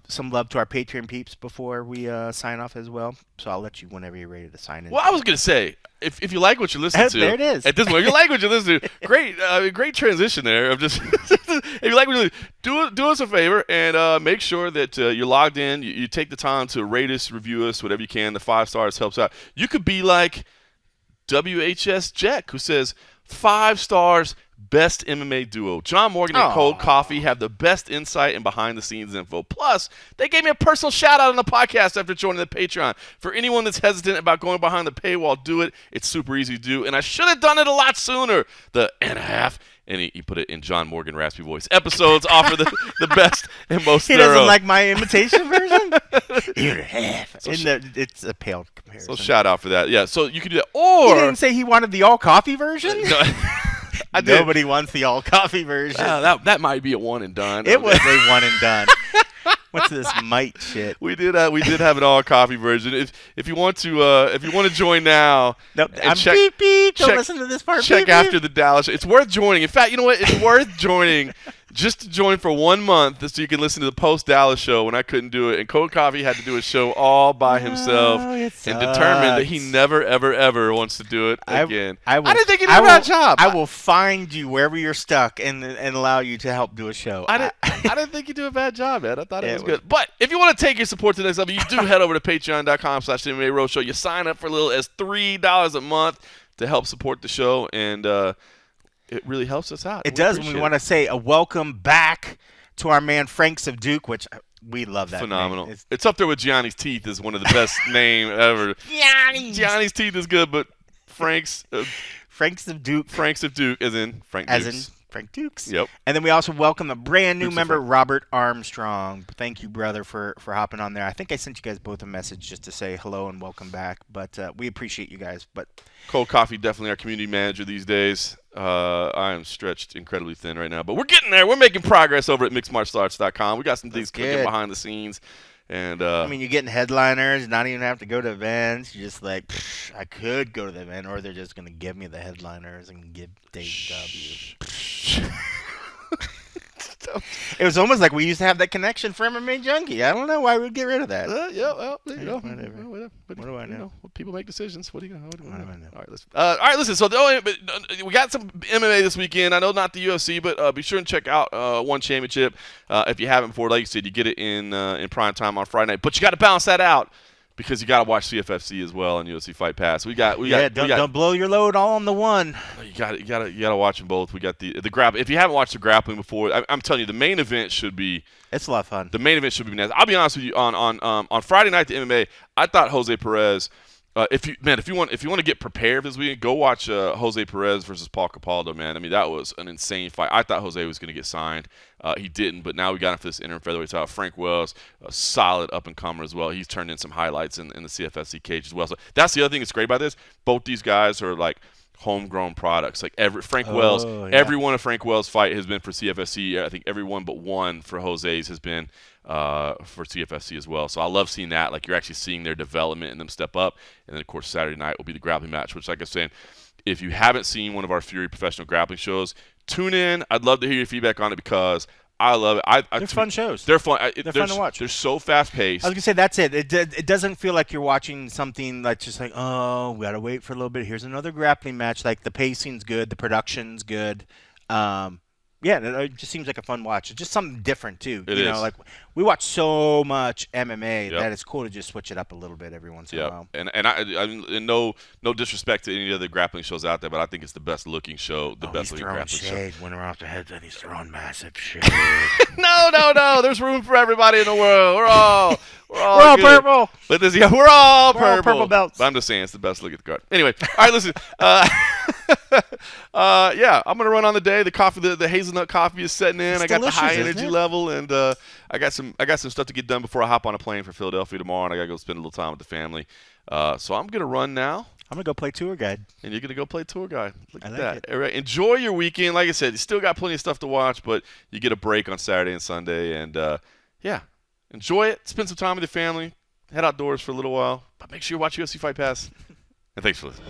some love to our Patreon peeps before we sign off as well. So I'll let you whenever you're ready to sign in. Well, I was gonna say, if you like what you're listening to, there it is. At this point, if you like what you're listening to, great transition there. Of just if you like what you're do us a favor and make sure that you're logged in. You take the time to rate us, review us, whatever you can. The 5 stars helps out. You could be like WHS Jack, who says 5 stars. Best MMA duo. John Morgan and Cold Coffee have the best insight and behind-the-scenes info. Plus, they gave me a personal shout-out on the podcast after joining the Patreon. For anyone that's hesitant about going behind the paywall, do it. It's super easy to do, and I should have done it a lot sooner. The and a half, and he put it in John Morgan raspy voice. Episodes offer the best and most thorough. He doesn't like my imitation version? Year and a half. It's a pale comparison. So shout-out for that. Yeah, so you can do that. Or he didn't say he wanted the all-coffee version? No. Nobody wants the all coffee version. That might be a one and done. It was a one and done. What's this might shit? We did have an all coffee version. If you want to join now, nope, I'm beep beep. Don't listen to this part. Check beep, after beep. the Dallas. It's worth joining. In fact, you know what? It's worth joining. Just to join for 1 month so you can listen to the post-Dallas show when I couldn't do it. And Cold Coffee had to do a show all by himself and determined that he never, ever, ever wants to do it again. I didn't think he did a bad job. I will find you wherever you're stuck and allow you to help do a show. I didn't think you do a bad job, man. I thought it was good. But if you want to take your support to the next level, you do head over to patreon.com/MMA Roadshow. You sign up for as little as $3 a month to help support the show, and it really helps us out. It does. We want to say a welcome back to our man Franks of Duke, which we love that. Phenomenal. Name. It's up there with Gianni's Teeth is one of the best name ever. Gianni's Teeth is good, but Franks of Duke as in Frank Dukes. As in Frank Dukes. Yep. And then we also welcome a brand new member, Robert Armstrong. Thank you, brother, for hopping on there. I think I sent you guys both a message just to say hello and welcome back, but we appreciate you guys. But Cold Coffee, definitely our community manager these days. I am stretched incredibly thin right now, but we're getting there. We're making progress over at mixedmartialarts.com. We got some things cooking behind the scenes. And I mean, you're getting headliners, not even have to go to events. You're just like, I could go to the event, or they're just going to give me the headliners and give Dave W. It was almost like we used to have that connection for MMA Junkie. I don't know why we'd get rid of that. Yeah, well, there you go. Whatever. What do I know? People make decisions. What do you know? What do I know? All right, listen. So we got some MMA this weekend. I know not the UFC, but be sure and check out One Championship if you haven't before. Like you said, you get it in prime time on Friday night, but you got to balance that out, because you got to watch CFFC as well and UFC Fight Pass. Don't blow your load all on the one. You got to watch them both. We got the grappling. If you haven't watched the grappling before, I'm telling you, the main event should be. It's a lot of fun. The main event should be nice. I'll be honest with you. On Friday night, the MMA, I thought Jose Perez. If you want to get prepared this weekend, go watch Jose Perez versus Paul Capaldo, man. I mean, that was an insane fight. I thought Jose was going to get signed. He didn't, but now we got him for this interim featherweight title. Frank Wells, a solid up-and-comer as well. He's turned in some highlights in the CFFC cage as well. So that's the other thing that's great about this. Both these guys are like homegrown products. Like every one of Frank Wells' fight has been for CFFC. I think every one but one for Jose's has been for CFFC as well. So I love seeing that. Like, you're actually seeing their development and them step up. And then, of course, Saturday night will be the grappling match, which, like I was saying, if you haven't seen one of our Fury professional grappling shows, tune in. I'd love to hear your feedback on it, because I love it. They're fun shows. They're fun. They're fun to watch. They're so fast-paced. I was going to say, that's it. It doesn't feel like you're watching something that's just like, oh, we got to wait for a little bit. Here's another grappling match. Like, the pacing's good. The production's good. It just seems like a fun watch. It's just something different, too. It is. Like, we watch so much MMA that it's cool to just switch it up a little bit every once in a while. And I mean, no disrespect to any other grappling shows out there, but I think it's the best looking show, best looking grappling shade. show. Went around the heads and he's throwing massive shade. No. There's room for everybody in the world. We're all purple. But we're all purple belts. But I'm just saying, it's the best look at the card. Anyway, all right, listen. I'm gonna run on the day. The coffee, the hazelnut coffee is setting in. I got the high energy level, and I got some stuff to get done before I hop on a plane for Philadelphia tomorrow, and I gotta go spend a little time with the family. So I'm gonna run now. I'm gonna go play tour guide. And you're gonna go play tour guide. Look at that. It. All right, enjoy your weekend. Like I said, you still got plenty of stuff to watch, but you get a break on Saturday and Sunday, and enjoy it. Spend some time with your family. Head outdoors for a little while, but make sure you watch UFC Fight Pass. And thanks for listening.